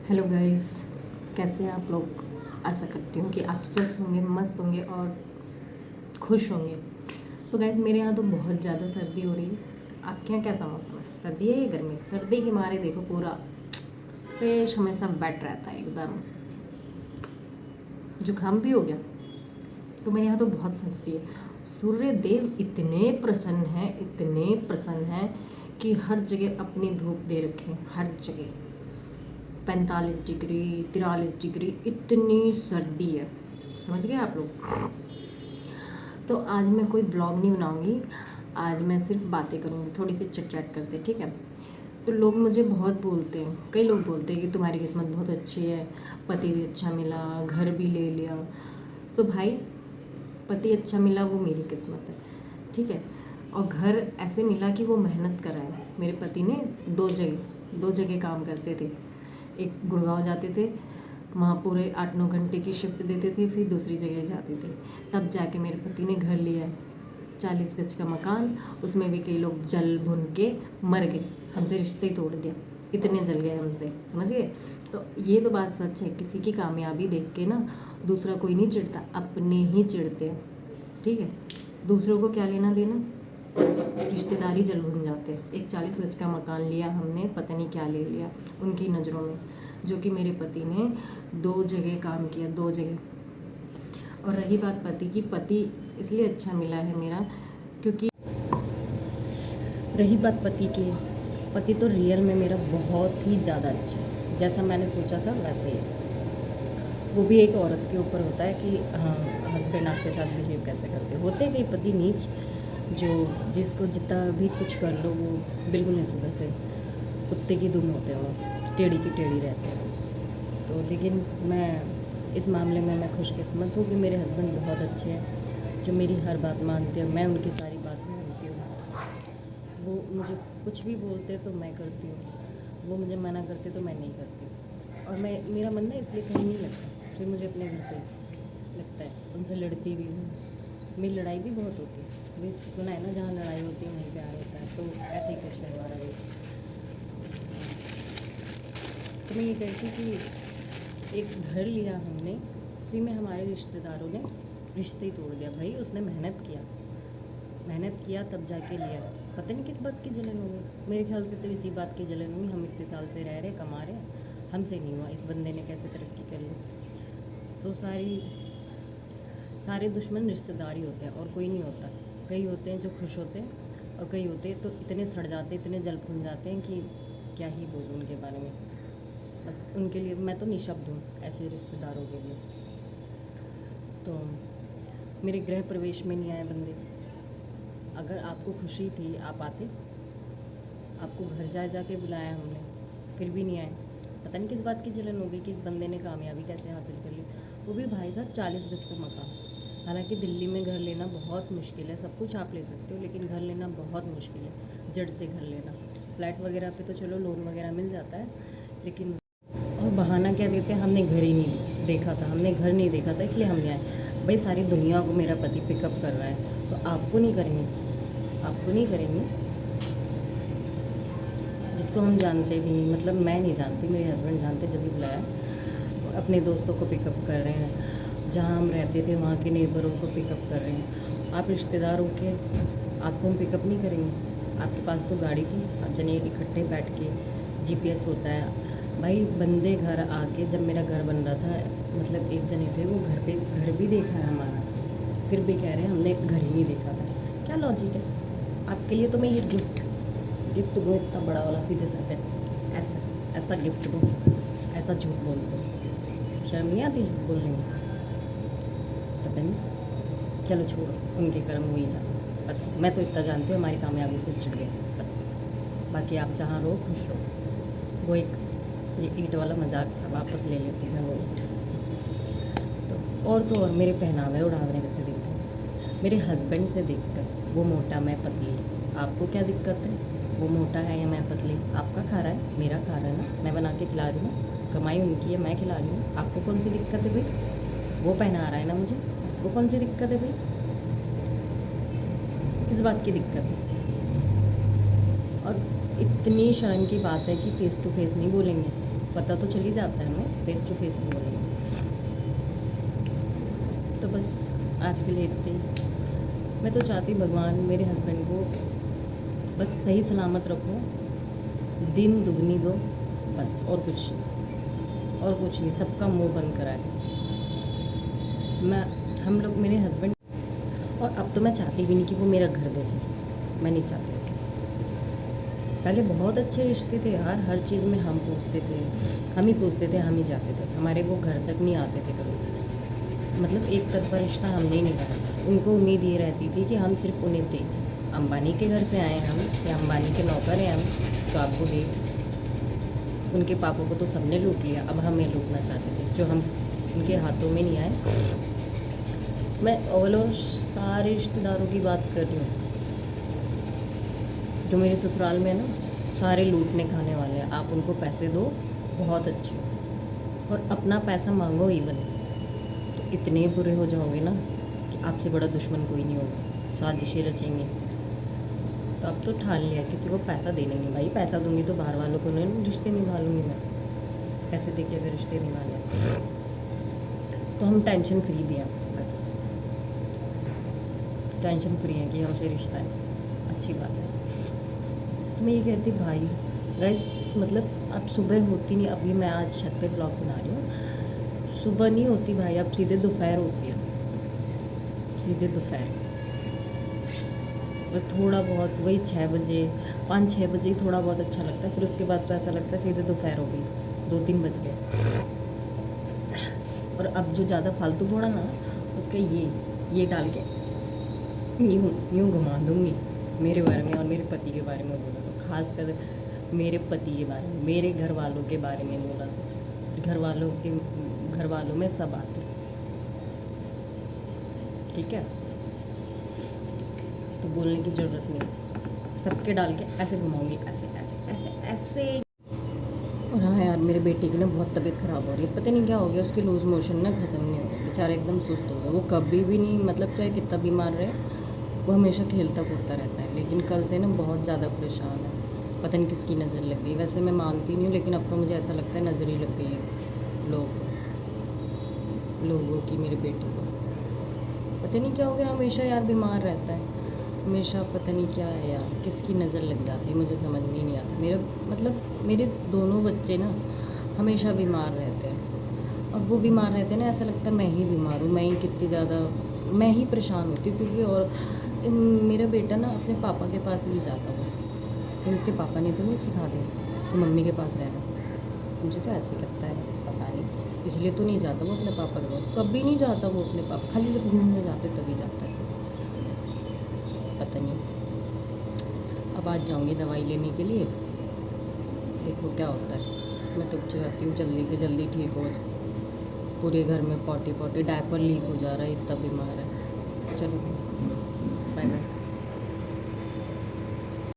Hello guys, कैसे हैं आप लोग। आशा करती हूँ कि आप स्वस्थ होंगे, मस्त होंगे और खुश होंगे। तो गाइस, मेरे यहाँ तो बहुत ज़्यादा सर्दी हो रही है। आपके यहाँ कैसा मौसम है? सर्दी है या गर्मी? सर्दी के मारे देखो पूरा पेट हमेशा वेट रहता है एकदम, जुकाम भी हो गया। तो मेरे यहाँ तो बहुत सर्दी है। सूर्य देव इतने प्रसन्न हैं, इतने प्रसन्न हैं कि हर जगह अपनी धूप दे रखे हैं, हर जगह 45 डिग्री 43 डिग्री इतनी सर्दी है। समझ गए आप लोग। तो आज मैं कोई ब्लॉग नहीं बनाऊंगी, आज मैं सिर्फ बातें करूंगी, थोड़ी सी चट चट करते, ठीक है। तो लोग मुझे बहुत बोलते हैं, कई लोग बोलते हैं कि तुम्हारी किस्मत बहुत अच्छी है, पति भी अच्छा मिला, घर भी ले लिया। तो भाई, पति अच्छा मिला वो मेरी किस्मत है, ठीक है। और घर ऐसे मिला कि वो मेहनत कराए। मेरे पति ने दो जगह काम करते थे। एक गुड़गांव जाते थे, वहाँ पूरे 8-9 घंटे की शिफ्ट देते थे, फिर दूसरी जगह जाते थे। तब जाके मेरे पति ने घर लिया है, 40 गज का मकान। उसमें भी कई लोग जल भुन के मर गए, हमसे रिश्ते ही तोड़ दिया, इतने जल गए हमसे, समझ गए। तो ये तो बात सच है, किसी की कामयाबी देख के ना दूसरा कोई नहीं चिढ़ता, अपने ही चिढ़ते हैं, ठीक है। दूसरों को क्या लेना देना, रिश्तेदारी जल भुन जाते हैं। एक 40 गज का मकान लिया हमने, पता नहीं क्या ले लिया उनकी नज़रों में, जो कि मेरे पति ने 2 जगह काम किया, 2 जगह। और रही बात पति की, पति इसलिए अच्छा मिला है मेरा क्योंकि रही बात पति की, पति तो रियल में मेरा बहुत ही ज़्यादा अच्छा है, जैसा मैंने सोचा था वैसे ही है। वो भी एक औरत के ऊपर होता है कि हाँ, हस्बैंड आपके साथ बिहेव कैसे करते होते हैं। कई पति नीच, जो जिसको जितना भी कुछ कर लो वो बिल्कुल नहीं सुधरते, कुत्ते की दुम होते हैं, वो टेढ़ी की टेढ़ी रहते हैं। तो लेकिन मैं इस मामले में मैं खुशकिस्मत हूँ कि मेरे हस्बैंड बहुत अच्छे हैं, जो मेरी हर बात मानते हैं, मैं उनकी सारी बात मानती हूँ। वो मुझे कुछ भी बोलते तो मैं करती हूँ, वो मुझे मना करते तो मैं नहीं करती। और मैं, मेरा मन ना इसलिए कहीं नहीं लगता, फिर मुझे अपने घर पे लगता है। उनसे लड़ती भी हूँ, मेरी लड़ाई भी बहुत होती है। वे सुना है ना, जहाँ लड़ाई होती है वहीं प्यार होता है, तो ऐसे ही कुछ है हमारा भी। तो मैं ये कहती कि एक घर लिया हमने, उसी में हमारे रिश्तेदारों ने रिश्ते ही तोड़ दिया। भाई उसने मेहनत किया तब जाके लिया। पता नहीं किस बात की जलन हो गई, मेरे ख्याल से तो इसी बात की जलन हुई। हम इतने साल से रह रहे, कमा रहे, हमसे नहीं हुआ, इस बंदे ने कैसे तरक्की कर ली। तो सारे दुश्मन रिश्तेदार ही होते हैं और कोई नहीं होता। कई होते हैं जो खुश होते हैं और कई होते हैं तो इतने सड़ जाते, इतने जल भुन जाते हैं कि क्या ही बोलूँ उनके बारे में। बस उनके लिए मैं तो निशब्द हूँ, ऐसे रिश्तेदारों के लिए। तो मेरे गृह प्रवेश में नहीं आए बंदे। अगर आपको खुशी थी आप आते, आपको घर जाके बुलाया हमने, फिर भी नहीं आए। पता नहीं किस बात की जलन हो गई कि इस बंदे ने कामयाबी कैसे हासिल कर ली, वो भी भाई साहब 40 गज का मकान। हालांकि दिल्ली में घर लेना बहुत मुश्किल है, सब कुछ आप ले सकते हो लेकिन घर लेना बहुत मुश्किल है, जड़ से घर लेना। फ्लैट वगैरह पे तो चलो लोन वगैरह मिल जाता है, लेकिन और बहाना क्या देते हैं, हमने घर ही नहीं देखा था, हमने घर नहीं देखा था इसलिए हम नहीं आए। भाई सारी दुनिया को मेरा पति पिकअप कर रहा है, तो आपको नहीं करेंगे, आपको नहीं करेंगे जिसको हम जानते भी नहीं। मतलब मैं नहीं जानती, मेरे हस्बैंड जानते, जब भी बुलाया। अपने दोस्तों को पिकअप कर रहे हैं, जहाँ हम रहते थे वहाँ के नेबरों को पिकअप कर रहे हैं। आप रिश्तेदार हो के आपको हम पिकअप नहीं करेंगे? आपके पास तो गाड़ी थी, आप जने इकट्ठे बैठ के, जीपीएस होता है। भाई बंदे घर आके, जब मेरा घर बन रहा था, मतलब एक जने थे वो घर भी देखा है हमारा, फिर भी कह रहे हैं हमने घर ही नहीं देखा था। क्या लॉजिक है? आपके लिए तो मैं ये गिफ्ट दूँ इतना बड़ा वाला, सीधे साधे ऐसा गिफ्ट दूँ, ऐसा झूठ बोलते हो, शर्म नहीं आती झूठ बोलने में? पता नहीं, चलो छोड़ो, उनके कर्म हुई जा। पता मैं तो इतना जानती हूँ, हमारी कामयाबी से चिढ़ गए बस। बाकी आप जहाँ रहो खुश रहो। वो एक ये ईंट वाला मजाक था, वापस ले लेती मैं वो ईंट। तो और मेरे पहनावे उड़ावने से देखकर, मेरे हस्बैंड से देखकर, वो मोटा मैं पतली, आपको क्या दिक्कत है? वो मोटा है या मैं पतली? आपका खा रहा है, मेरा खा रहा है ना, मैं बना के खिला रही हूँ, कमाई उनकी है, मैं खिला रही हूँ। आपको कौन सी दिक्कत है भाई? वो पहना रहा है ना मुझे, आपको कौन सी दिक्कत है भाई? किस बात की दिक्कत है? और इतनी शर्म की बात है कि फेस टू फेस नहीं बोलेंगे, पता तो चल ही जाता है हमें, फेस टू फेस नहीं बोलेंगे। तो बस आज के लिए इतना ही। मैं तो चाहती भगवान मेरे हस्बैंड को बस सही सलामत रखो, दिन दुगनी दो, बस और कुछ नहीं, सबका मुंह बंद कराए। हम लोग मेरे हस्बैंड, और अब तो मैं चाहती भी नहीं कि वो मेरा घर देखे, मैं नहीं चाहती। पहले बहुत अच्छे रिश्ते थे यार, हर चीज़ में हम पूछते थे, हम ही पूछते थे, हम ही जाते थे, हमारे वो घर तक नहीं आते थे कभी। मतलब एक तरफा रिश्ता हमने ही नहीं करा। उनको उम्मीद ये रहती थी कि हम सिर्फ उन्हें दें। अंबानी के घर से आए हम, या अंबानी के नौकर हैं हम, तो आपको दे। उनके पापों को तो सबने लूट लिया, अब हमें लूटना चाहते थे जो हम उनके हाथों में नहीं आए। मैं ऑल ओवर सारे रिश्तेदारों की बात कर रही हूँ जो मेरे ससुराल में है ना, सारे लूटने खाने वाले हैं। आप उनको पैसे दो, बहुत अच्छे, और अपना पैसा मांगो इवन, तो इतने बुरे हो जाओगे ना कि आपसे बड़ा दुश्मन कोई नहीं होगा, साजिशें रचेंगे। तो अब तो ठान लिया किसी को पैसा देना नहीं। भाई पैसा दूंगी तो बाहर वालों को नहीं रिश्ते निभा लूँगी मैं, पैसे दे के अगर रिश्ते निभा लिया तो हम टेंशन फ्री भी हैं। बस टेंशन फ्री है कि हमसे रिश्ता है, अच्छी बात है। तो मैं ये कहती भाई गाइस, मतलब अब सुबह होती नहीं, अभी मैं आज छत पे ब्लॉग बना रही हूँ, सुबह नहीं होती भाई, अब सीधे दोपहर होती है, सीधे दोपहर। बस थोड़ा बहुत वही 6 बजे 5-6 बजे ही थोड़ा बहुत अच्छा लगता है, फिर उसके बाद तो ऐसा लगता है सीधे दोपहर हो गई, 2-3 बज गए। और अब जो ज़्यादा फालतू बोड़ा ना, उसके ये डाल के यूँ घुमा दूँगी मेरे बारे में और मेरे पति के बारे में बोला तो, खासकर मेरे पति के बारे में, मेरे घर वालों के बारे में बोला तो, घर वालों में सब आते, ठीक है। तो बोलने की ज़रूरत नहीं, सबके डाल के ऐसे घुमाऊंगी, ऐसे ऐसे ऐसे ऐसे। और हाँ यार, मेरे बेटे की ना बहुत तबीयत ख़राब हो रही है, पता नहीं क्या हो गया, उसके लूज़ मोशन ना ख़त्म नहीं हो रहे, बेचारा एकदम सुस्त हो गया। वो कभी भी नहीं, मतलब चाहे कितना बीमार रहे, वो हमेशा खेलता कूदता रहता है, लेकिन कल से ना बहुत ज़्यादा परेशान है। पता नहीं किसकी नज़र लग गई, वैसे मैं मानती नहीं हूँ, लेकिन अब तो मुझे ऐसा लगता है नज़र ही लग गई है लोगों की मेरे बेटे को। पता नहीं क्या हो गया, हमेशा यार बीमार रहता है, हमेशा पता नहीं क्या है यार, किसकी नज़र लग जाती है मुझे समझ में नहीं आता। मेरे दोनों बच्चे ना हमेशा बीमार रहते हैं, और वो बीमार रहते हैं ना, ऐसा लगता है मैं ही बीमार हूँ, मैं ही कितनी ज़्यादा, मैं ही परेशान होती हूँ। क्योंकि और मेरा बेटा ना अपने पापा के पास नहीं जाता, वो इसके पापा ने तो नहीं सिखा दिया तो मम्मी के पास रहना, मुझे तो ऐसे लगता है, पता नहीं, इसलिए तो नहीं जाता वो अपने पापा के पास, कभी नहीं जाता वो अपने पापा, खाली जब घूमने जाते तभी जाता है, पता नहीं। अब आज जाऊंगी दवाई लेने के लिए, देखो क्या होता है। मैं तो चाहती हूँ जल्दी से जल्दी ठीक हो, पूरे घर में पॉटी डायपर लीक हो जा रहा है, इतना बीमार है। चलो बाय बाय।